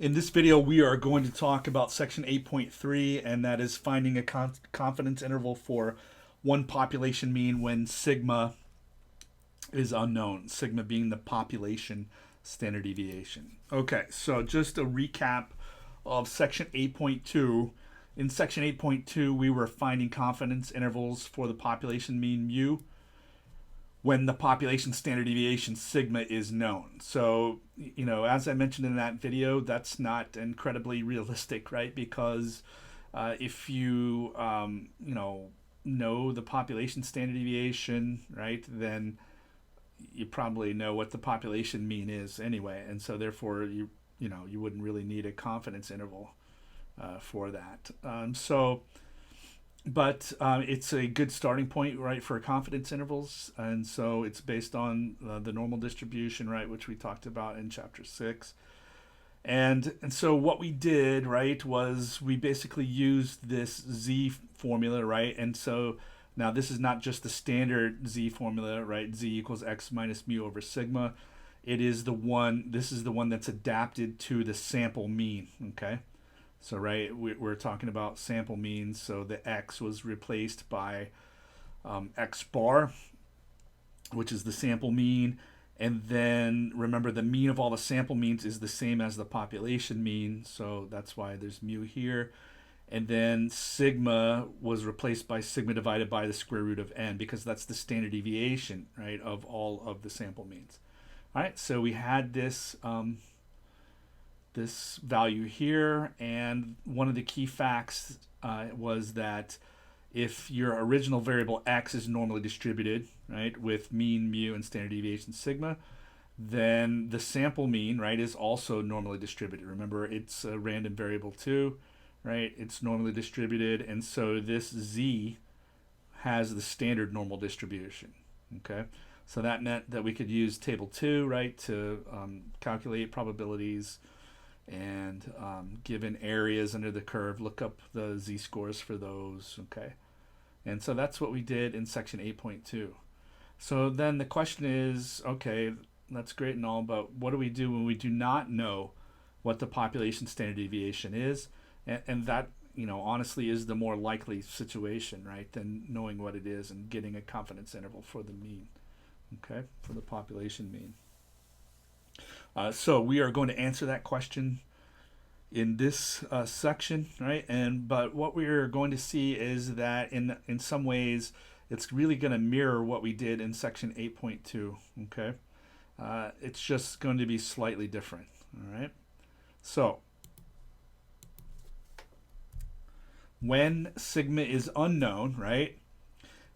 In this video, we are going to talk about section 8.3, and that is finding a confidence interval for one population mean when sigma is unknown, sigma being the population standard deviation. Okay, so just a recap of section 8.2. In section 8.2, we were finding confidence intervals for the population mean mu when the population standard deviation sigma is known. So, as I mentioned in that video, that's not incredibly realistic, right? Because if you, know the population standard deviation, right, then you probably know what the population mean is anyway, and so therefore you wouldn't really need a confidence interval for that. But it's a good starting point, right, for confidence intervals, and so it's based on the normal distribution, right, which we talked about in chapter 6. And so what we did, right, was we basically used this z formula, right, and so now this is not just the standard z formula, right, z equals x minus mu over sigma. This is the one that's adapted to the sample mean, okay? So, right, we're talking about sample means. So the x was replaced by x bar, which is the sample mean. And then remember, the mean of all the sample means is the same as the population mean. So that's why there's mu here. And then sigma was replaced by sigma divided by the square root of n, because that's the standard deviation, right, of all of the sample means. All right, so we had this value here, and one of the key facts was that if your original variable x is normally distributed, right, with mean, mu, and standard deviation sigma, then the sample mean, right, is also normally distributed. Remember, it's a random variable too, right? It's normally distributed, and so this z has the standard normal distribution, okay? So that meant that we could use table 2, right, to calculate probabilities and given areas under the curve, look up the z-scores for those, okay? And so that's what we did in section 8.2. So then the question is, okay, that's great and all, but what do we do when we do not know what the population standard deviation is? And that, honestly is the more likely situation, right, than knowing what it is and getting a confidence interval for the mean, okay, for the population mean. So we are going to answer that question in this section, right? But what we're going to see is that in some ways it's really going to mirror what we did in section 8.2. Okay, it's just going to be slightly different. All right. So when sigma is unknown, right,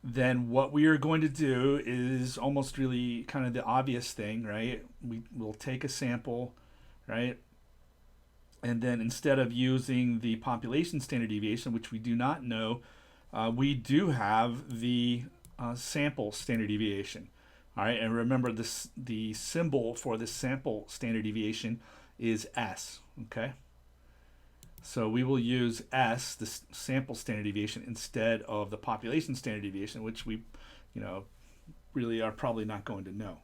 then what we are going to do is almost really kind of the obvious thing, right? We will take a sample, right? And then instead of using the population standard deviation, which we do not know, we do have the sample standard deviation. All right, and remember this: the symbol for the sample standard deviation is S. Okay, so we will use S, the sample standard deviation, instead of the population standard deviation, which we, really are probably not going to know.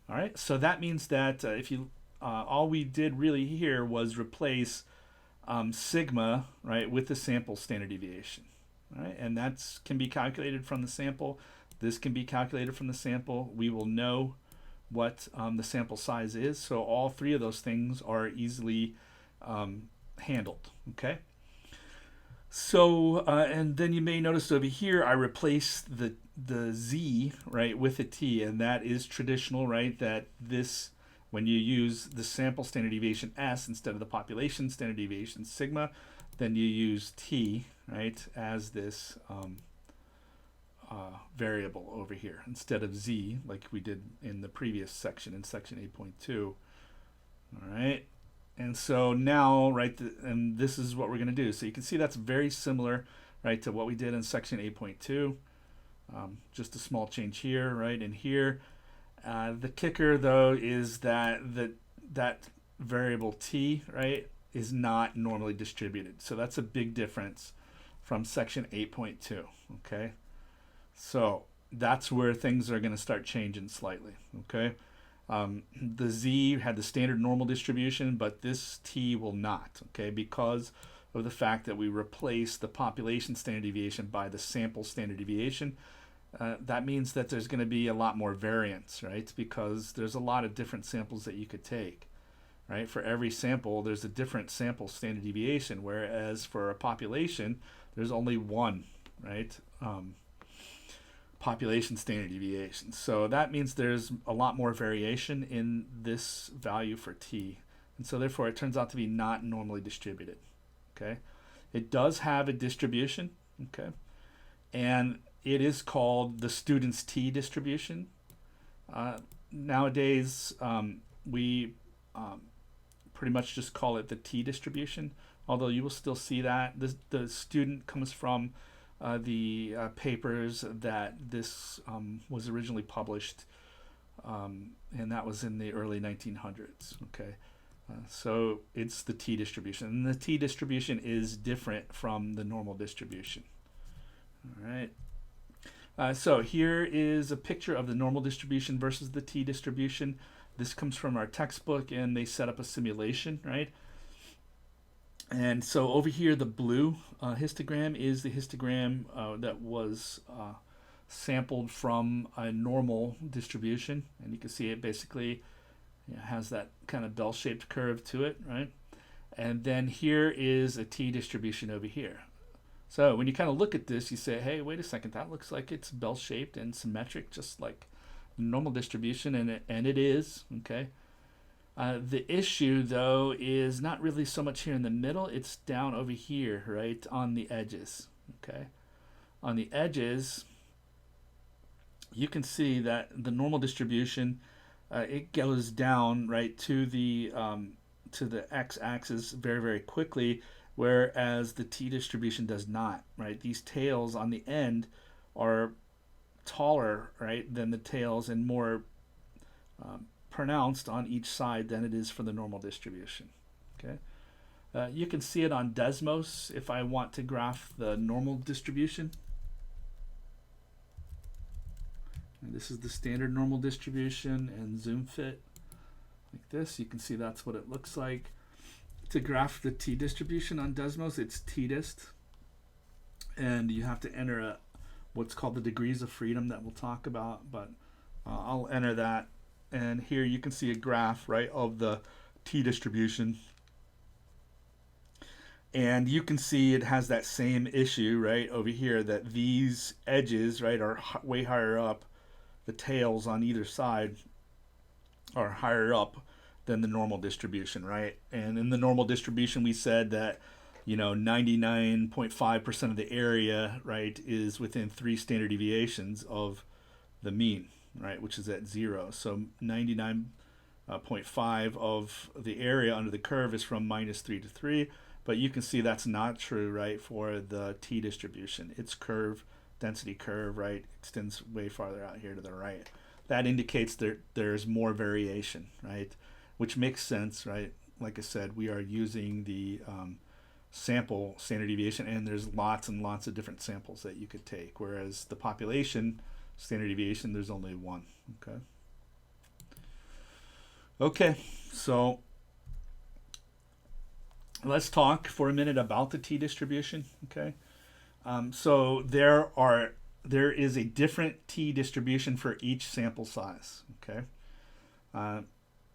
All right, so that means that if you all we did really here was replace sigma, right, with the sample standard deviation, right, and that can be calculated from the sample. This can be calculated from the sample. We will know what the sample size is, so all three of those things are easily handled. Okay. So and then you may notice over here I replaced the z, right, with a t, and that is traditional, right? That this, when you use the sample standard deviation s instead of the population standard deviation sigma, then you use t, right, as this variable over here instead of z, like we did in the previous section, in section 8.2. All right. And so now, right, and this is what we're going to do. So you can see that's very similar, right, to what we did in section 8.2. Just a small change here, right, and here. The kicker, though, is that variable t, right, is not normally distributed. So that's a big difference from section 8.2, okay? So that's where things are going to start changing slightly, okay? The Z had the standard normal distribution, but this T will not, okay, because of the fact that we replace the population standard deviation by the sample standard deviation. That means that there's going to be a lot more variance, right? Because there's a lot of different samples that you could take, right? For every sample, there's a different sample standard deviation, whereas for a population, there's only one, right? Population standard deviation. So that means there's a lot more variation in this value for T. And so therefore, it turns out to be not normally distributed, okay? It does have a distribution, okay? And it is called the student's T distribution. Nowadays, we pretty much just call it the T distribution, although you will still see that. The student comes from the papers that this was originally published, and that was in the early 1900s, okay? So it's the T distribution, and the T distribution is different from the normal distribution. All right. So here is a picture of the normal distribution versus the T distribution. This comes from our textbook, and they set up a simulation, right? And so over here, the blue histogram is the histogram that was sampled from a normal distribution. And you can see it basically has that kind of bell-shaped curve to it, right? And then here is a T distribution over here. So when you kind of look at this, you say, hey, wait a second, that looks like it's bell-shaped and symmetric, just like normal distribution, and it is, okay? The issue, though, is not really so much here in the middle. It's down over here, right, on the edges, okay? On the edges, you can see that the normal distribution, it goes down, right, to the x-axis very, very quickly, whereas the T distribution does not, right? These tails on the end are taller, right, than the tails and more pronounced on each side than it is for the normal distribution, okay? You can see it on Desmos if I want to graph the normal distribution. And this is the standard normal distribution and zoom fit like this. You can see that's what it looks like. To graph the T distribution on Desmos, it's T-dist, and you have to enter what's called the degrees of freedom that we'll talk about, but I'll enter that. And here you can see a graph, right, of the T distribution. And you can see it has that same issue, right, over here, that these edges, right, are way higher up. The tails on either side are higher up than the normal distribution, right? And in the normal distribution, we said that, 99.5% of the area, right, is within 3 standard deviations of the mean, right, which is at 0. So 99.5 of the area under the curve is from -3 to 3, but you can see that's not true, right, for the T distribution. Its curve, density curve, right, extends way farther out here to the right. That indicates there's more variation, right, which makes sense, right? Like I said, we are using the sample standard deviation, and there's lots and lots of different samples that you could take, whereas the population standard deviation, there's only one, okay? Okay, so let's talk for a minute about the T distribution, okay? So there is a different T distribution for each sample size, okay?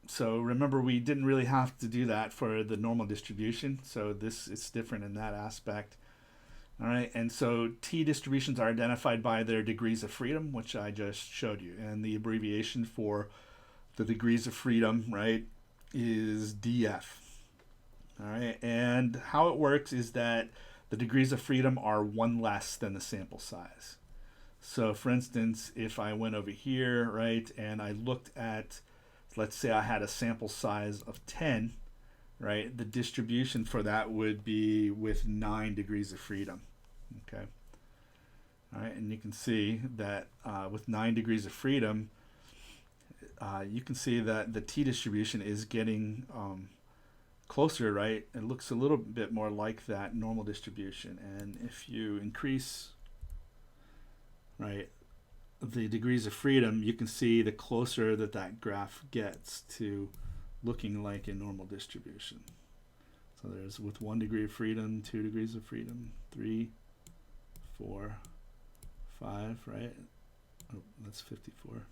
So remember, we didn't really have to do that for the normal distribution, so this is different in that aspect. All right, and so T distributions are identified by their degrees of freedom, which I just showed you, and the abbreviation for the degrees of freedom, right, is DF. All right, and how it works is that the degrees of freedom are 1 less than the sample size. So for instance, if I went over here, right, and I looked at, let's say I had a sample size of 10, right, the distribution for that would be with 9 degrees of freedom, okay? All right, and you can see that with 9 degrees of freedom, you can see that the T distribution is getting closer, right? It looks a little bit more like that normal distribution. And if you increase, right, the degrees of freedom, you can see the closer that that graph gets to looking like a normal distribution. So there's with 1 degree of freedom, 2 degrees of freedom, 3, 4, 5, right? Oh, that's 54.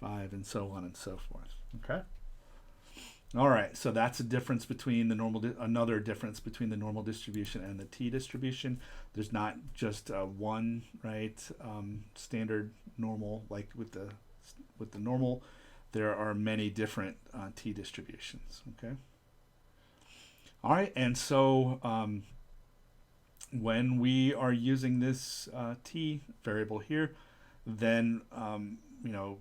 5, and so on and so forth. Okay. All right, so that's a difference between the normal, another difference between the normal distribution and the t-distribution. There's not just one, right, standard normal like with the normal. There are many different t-distributions. Okay. All right, and so when we are using this t variable here, then you know,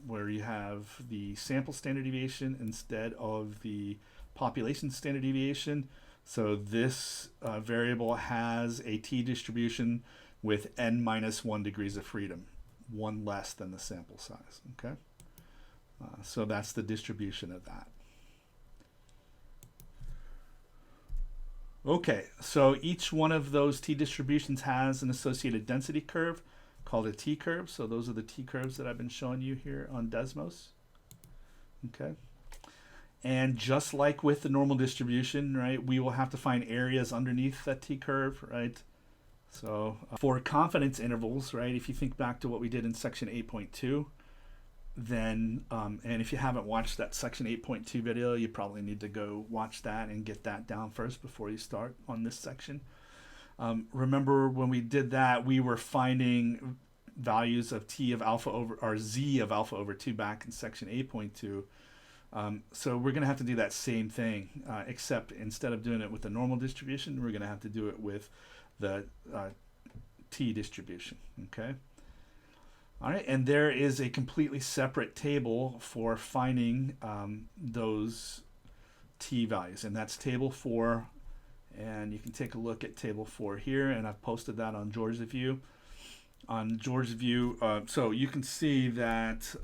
where you have the sample standard deviation instead of the population standard deviation. So this variable has a t-distribution with n minus 1 degrees of freedom, one less than the sample size. Okay, so that's the distribution of that. Okay, so each one of those t-distributions has an associated density curve called a t-curve. So those are the t-curves that I've been showing you here on Desmos. Okay. And just like with the normal distribution, right, we will have to find areas underneath that t-curve, right? So for confidence intervals, right, if you think back to what we did in section 8.2, then, and if you haven't watched that section 8.2 video, you probably need to go watch that and get that down first before you start on this section. Remember when we did that, we were finding values of t of alpha over, or z of alpha over 2 back in section 8.2. So we're going to have to do that same thing, except instead of doing it with the normal distribution, we're going to have to do it with the t distribution. Okay. All right, and there is a completely separate table for finding those t values, and that's table 4. And you can take a look at table 4 here, and I've posted that on Georgia View. On Georgia View, so you can see that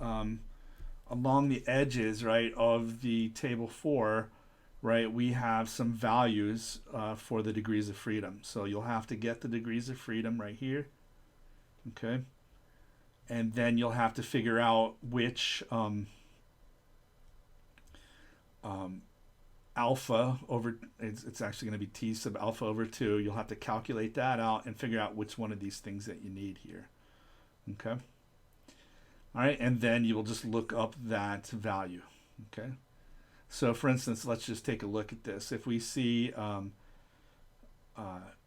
along the edges, right, of the table 4, right, we have some values for the degrees of freedom. So you'll have to get the degrees of freedom right here, okay? And then you'll have to figure out which alpha over, it's actually going to be t sub alpha over 2. You'll have to calculate that out and figure out which one of these things that you need here. Okay. All right, and then you will just look up that value. Okay. So for instance, let's just take a look at this. If we see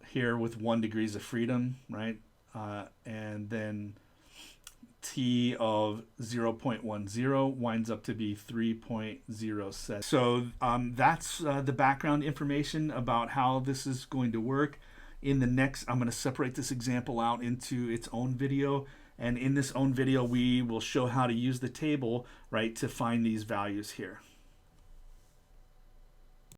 here with 1 degrees of freedom, right, and then t of 0.10 winds up to be 3.07. So that's the background information about how this is going to work. In the next, I'm going to separate this example out into its own video, and in this own video we will show how to use the table, right, to find these values here.